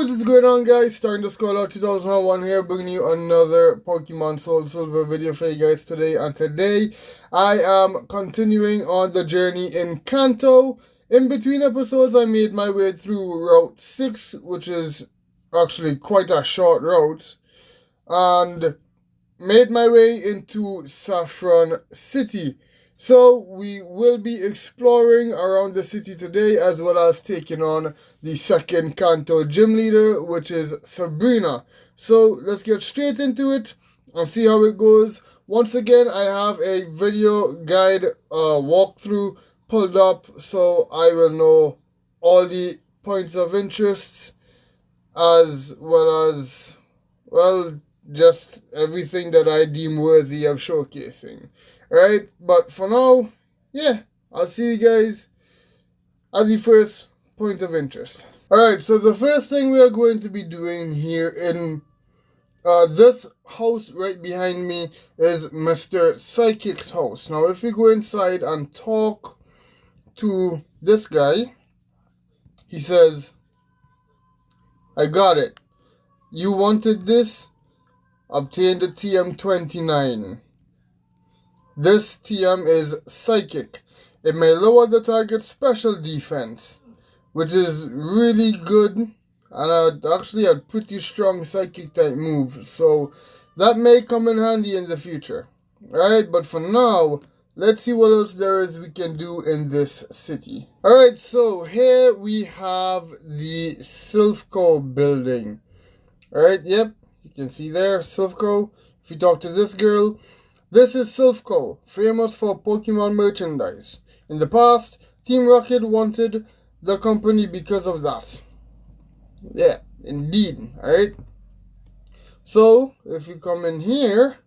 What is going on, guys? Starting the Scholar 2001 here, bringing you another Pokemon Soul Silver video for you guys today. And today, I am continuing on the journey in Kanto. In between episodes, I made my way through Route 6, which is actually quite a short route, and made my way into Saffron City. So we will be exploring around the city today, as well as taking on the second Kanto gym leader, which is Sabrina. So let's get straight into it and see how it goes. Once again, I have a video guide walkthrough pulled up, so I will know all the points of interest, as well as, well, just everything that I deem worthy of showcasing. Alright, but for now, yeah, I'll see you guys at the first point of interest. Alright, so the first thing we are going to be doing here in this house right behind me is Mr. Psychic's house. Now, if we go inside and talk to this guy, he says, "I got it. You wanted this? Obtain the TM29. This TM is Psychic. It may lower the target's special defense, which is really good, and actually a pretty strong Psychic type move, so that may come in handy in the future. Alright, but for now, let's see what else there is we can do in this city." Alright, so here we have the Silphco building. Alright, yep, you can see there, Silphco. If you talk to this girl, this is Silphco, famous for Pokemon merchandise. In the past, Team Rocket wanted the company because of that. Yeah, indeed, alright? So, if we come in here,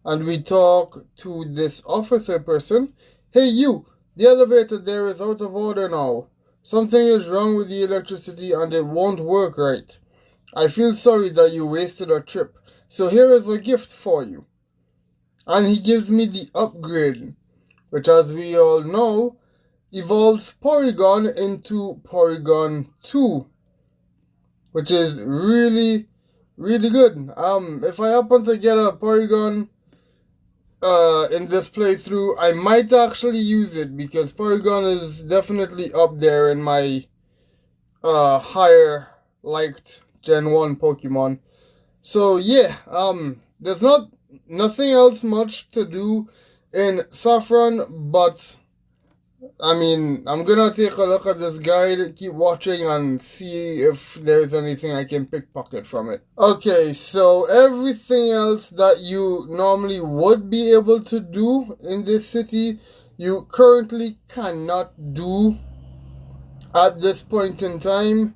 and we talk to this officer person, "Hey you, the elevator there is out of order now. Something is wrong with the electricity and it won't work right. I feel sorry that you wasted a trip, so here is a gift for you." And he gives me the upgrade, which, as we all know, evolves Porygon into Porygon 2, which is really, really good. If I happen to get a Porygon in this playthrough, I might actually use it, because Porygon is definitely up there in my higher liked Gen 1 Pokemon. So yeah, there's nothing else much to do in Saffron, but I mean, I'm gonna take a look at this guide, keep watching, and see if there's anything I can pickpocket from it. Okay, so everything else that you normally would be able to do in this city, you currently cannot do at this point in time.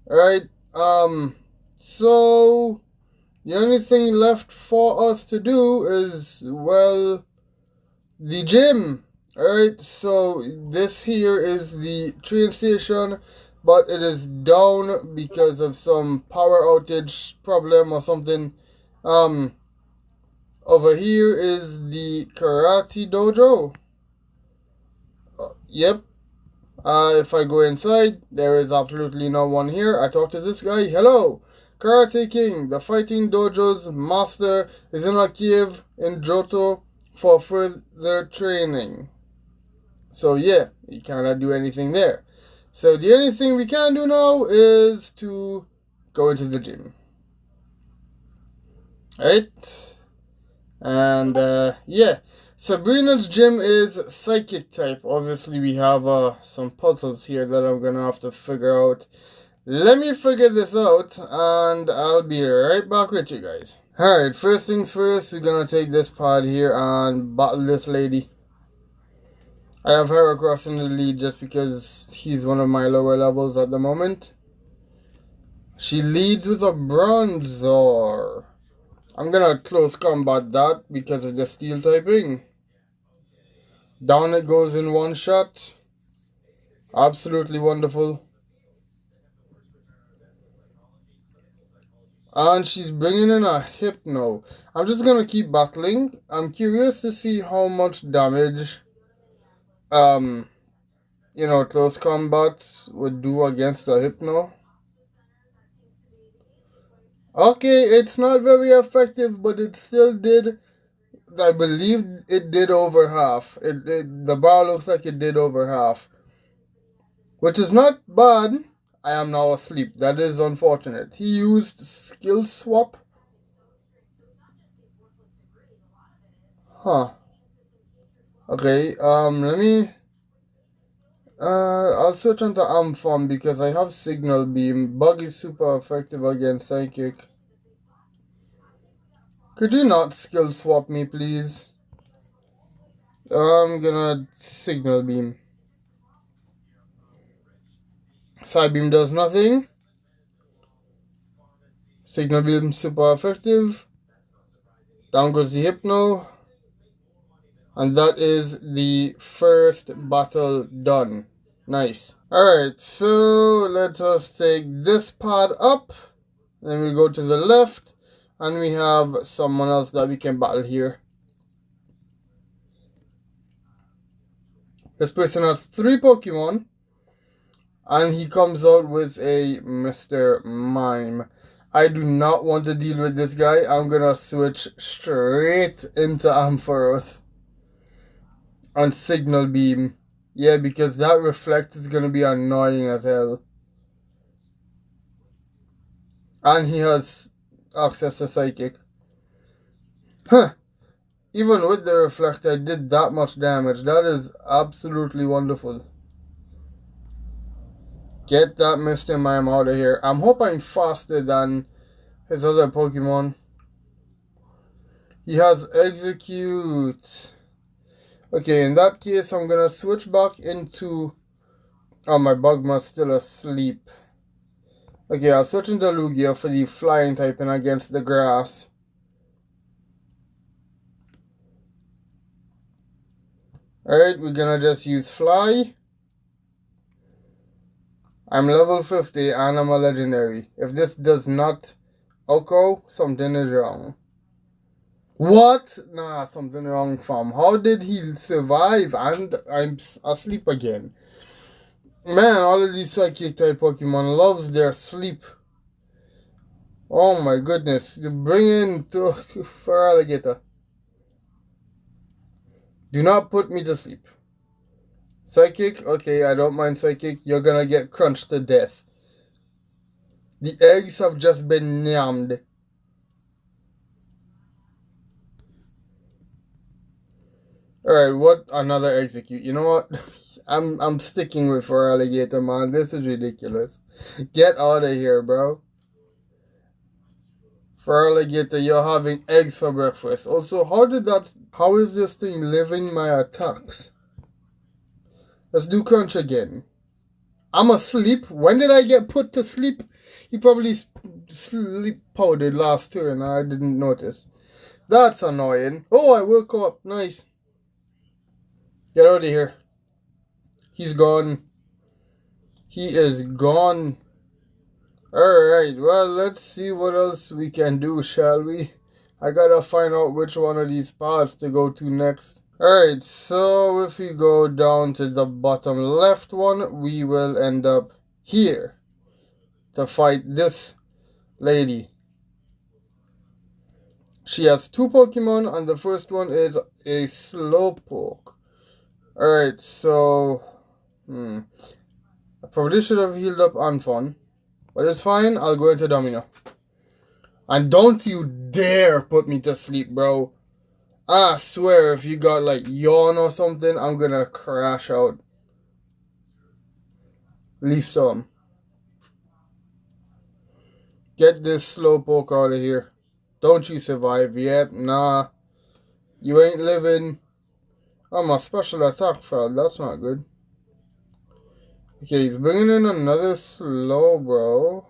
Alright, so the only thing left for us to do is, well, the gym. Alright, so this here is the train station, but it is down because of some power outage problem or something. Over here is the karate dojo. Yep. If I go inside, there is absolutely no one here. I talk to this guy. "Hello. Karate King, the fighting dojo's master, is in a cave in Jhoto for further training." So yeah, we cannot do anything there. So the only thing we can do now is to go into the gym. Alright. And yeah, Sabrina's gym is Psychic type. Obviously we have some puzzles here that I'm gonna have to figure out. Let me figure this out, and I'll be right back with you guys. Alright, first things first, we're gonna take this pod here and battle this lady. I have her across in the lead just because he's one of my lower levels at the moment. She leads with a Bronzor. I'm gonna close combat that because of the steel typing. Down it goes in one shot. Absolutely wonderful. And she's bringing in a Hypno. I'm just gonna keep battling. I'm curious to see how much damage close combat would do against a Hypno. Okay, it's not very effective, but it still did. I believe it did over half. The bar looks like it did over half, which is not bad. I am now asleep. That is unfortunate. He used skill swap. Huh. Okay, let me I'll switch on to Amphon because I have Signal Beam. Bug is super effective against Psychic. Could you not skill swap me, please? I'm gonna Signal Beam. Side Beam does nothing. Signal Beam super effective. Down goes the Hypno. And that is the first battle done. Nice. Alright, so let us take this part up. Then we go to the left. And we have someone else that we can battle here. This person has 3 Pokemon. And he comes out with a Mr. Mime. I do not want to deal with this guy. I'm gonna switch straight into Ampharos. And Signal Beam. Yeah, because that Reflect is gonna be annoying as hell. And he has access to Psychic. Huh. Even with the Reflect, I did that much damage. That is absolutely wonderful. Get that Mr. Mime out of here. I'm hoping faster than his other Pokemon. He has Execute. Okay, in that case, I'm gonna switch back into... Oh, my Bugma's still asleep. Okay, I'll switch into Lugia for the flying typing against the grass. Alright, we're gonna just use Fly. I'm level 50 and I'm a legendary. If this does not Oko, something is wrong. What? Nah, something wrong, fam. How did he survive? And I'm asleep again. Man, all of these psychic type Pokemon loves their sleep. Oh my goodness. You bring in to for alligator. Do not put me to sleep. Psychic? Okay, I don't mind Psychic. You're gonna get crunched to death. The eggs have just been yammed. Alright, what? Another Execute. You know what? I'm sticking with for alligator, man. This is ridiculous. Get out of here, bro. For alligator, you're having eggs for breakfast. Also, how is this thing living my attacks? Let's do crunch again. I'm asleep. When did I get put to sleep? He probably sleep powdered last turn and I didn't notice. That's annoying. Oh, I woke up. Nice. Get out of here. He's gone. He is gone. Alright, well, let's see what else we can do, shall we? I gotta find out which one of these paths to go to next. Alright, so if we go down to the bottom left one, we will end up here to fight this lady. She has 2 Pokemon, and the first one is a Slowpoke. Alright, so... I probably should have healed up Anfon. But it's fine, I'll go into Domino. And don't you dare put me to sleep, bro. I swear, if you got like yawn or something, I'm gonna crash out. Leave some. Get this Slowpoke out of here. Don't you survive? Yep, nah. You ain't living. Oh, my special attack failed. That's not good. Okay, he's bringing in another Slowbro.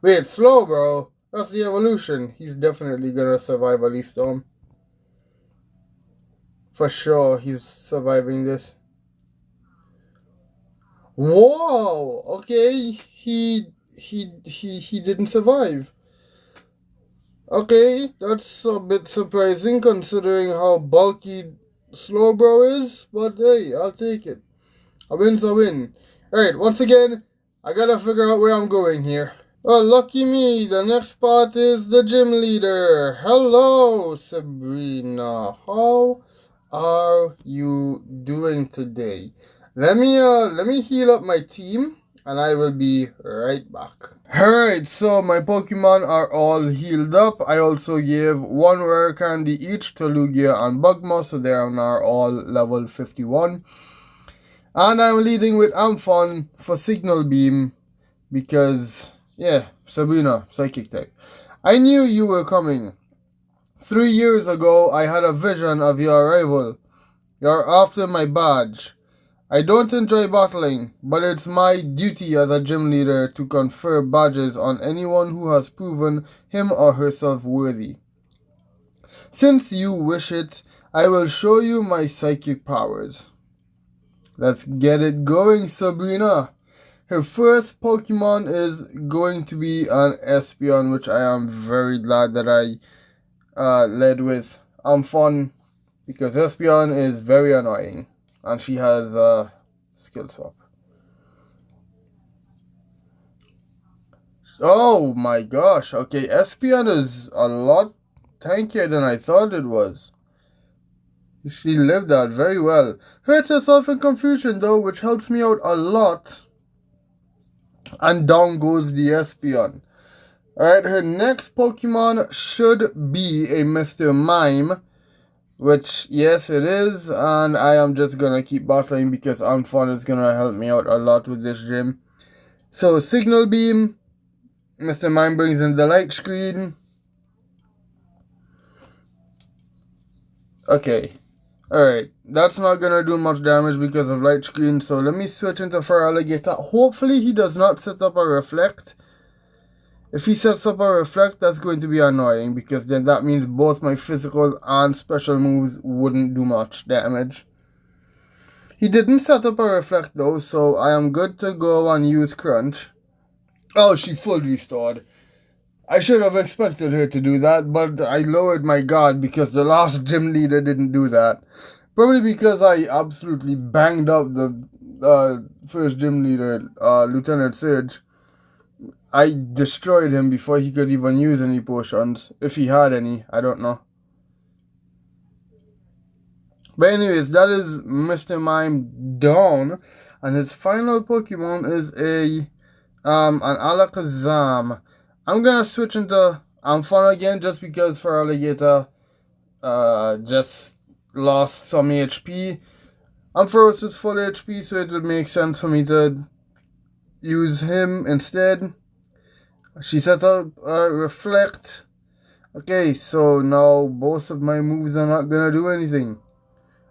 Wait, Slowbro? That's the evolution. He's definitely gonna survive a Leaf Storm. For sure, he's surviving this. Whoa! Okay, he didn't survive. Okay, that's a bit surprising considering how bulky Slowbro is, but hey, I'll take it. A win's a win. Alright, once again, I gotta figure out where I'm going here. Oh, lucky me, the next part is the gym leader. Hello, Sabrina. How are you doing today? Let me heal up my team and I will be right back. Alright, so my Pokemon are all healed up. I also gave one rare candy each to Lugia and Bugma, so they are now all level 51. And I'm leading with Amphan for Signal Beam because, yeah, Sabrina, Psychic type. I knew you were coming. 3 years ago, I had a vision of your arrival. You're after my badge. I don't enjoy battling, but it's my duty as a gym leader to confer badges on anyone who has proven him or herself worthy. Since you wish it, I will show you my psychic powers. Let's get it going, Sabrina. Her first Pokemon is going to be an Espeon, which I am very glad that I led with. I'm fun because Espeon is very annoying and she has a skill swap. Oh my gosh, okay, Espeon is a lot tankier than I thought it was. She lived that very well. Hurt herself in confusion though, which helps me out a lot. And down goes the Espeon. Alright, her next Pokemon should be a Mr. Mime. Which, yes, it is. And I am just gonna keep battling because Amphan is gonna help me out a lot with this gym. So, Signal Beam. Mr. Mime brings in the light screen. Okay. Alright, that's not gonna do much damage because of light screen. So, let me switch into Feraligatr. Hopefully, he does not set up a Reflect. If he sets up a Reflect, that's going to be annoying because then that means both my physical and special moves wouldn't do much damage. He didn't set up a Reflect though, so I am good to go and use Crunch. Oh, she full restored. I should have expected her to do that, but I lowered my guard because the last gym leader didn't do that. Probably because I absolutely banged up the first gym leader, Lieutenant Surge. I destroyed him before he could even use any potions. If he had any, I don't know. But anyways, that is Mr. Mime down. And his final Pokemon is an Alakazam. I'm gonna switch into Amphan again just because Feraligatr just lost some HP. Ampharos is full HP, so it would make sense for me to use him instead. She set up Reflect. Okay, so now both of my moves are not gonna do anything.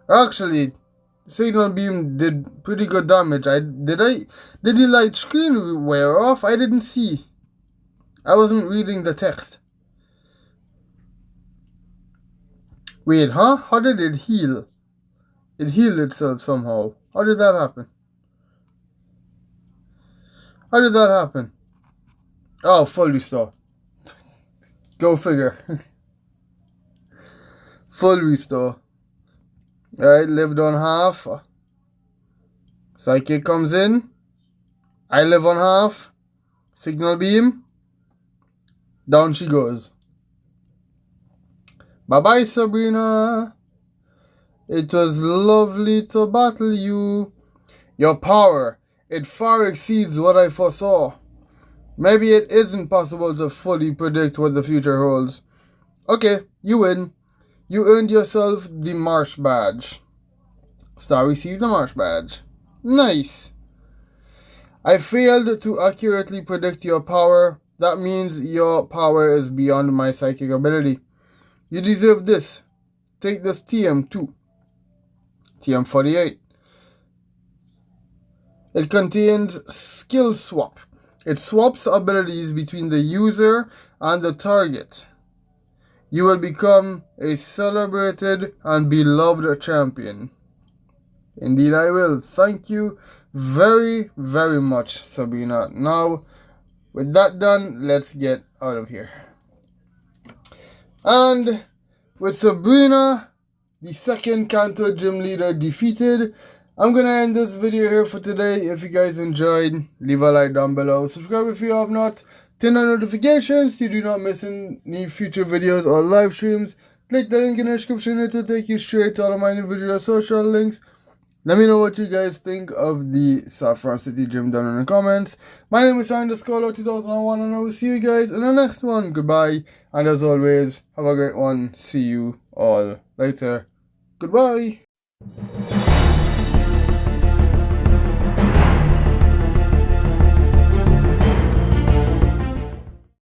Actually, Signal Beam did pretty good damage. Did the light screen wear off? I didn't see. I wasn't reading the text. Wait, huh? How did it heal? It healed itself somehow. How did that happen? How did that happen? Oh, full restore. Go figure. Full restore. Alright, lived on half. Psychic comes in. I live on half. Signal Beam. Down she goes. Bye-bye, Sabrina. It was lovely to battle you. Your power, it far exceeds what I foresaw. Maybe it isn't possible to fully predict what the future holds. Okay, you win. You earned yourself the Marsh Badge. Star received the Marsh Badge. Nice. I failed to accurately predict your power. That means your power is beyond my psychic ability. You deserve this. Take this TM2. TM48. It contains Skill Swap. It swaps abilities between the user and the target. You will become a celebrated and beloved champion. Indeed I will. Thank you very, very much, Sabrina. Now, with that done, let's get out of here. And with Sabrina, the second Kanto gym leader, defeated, I'm going to end this video here for today. If you guys enjoyed, leave a like down below. Subscribe if you have not. Turn on notifications so you do not miss any future videos or live streams. Click the link in the description. It will take you straight to all of my individual social links. Let me know what you guys think of the Saffron City gym down in the comments. My name is Sabrina 2001 and I will see you guys in the next one. Goodbye. And as always, have a great one. See you all later. Goodbye.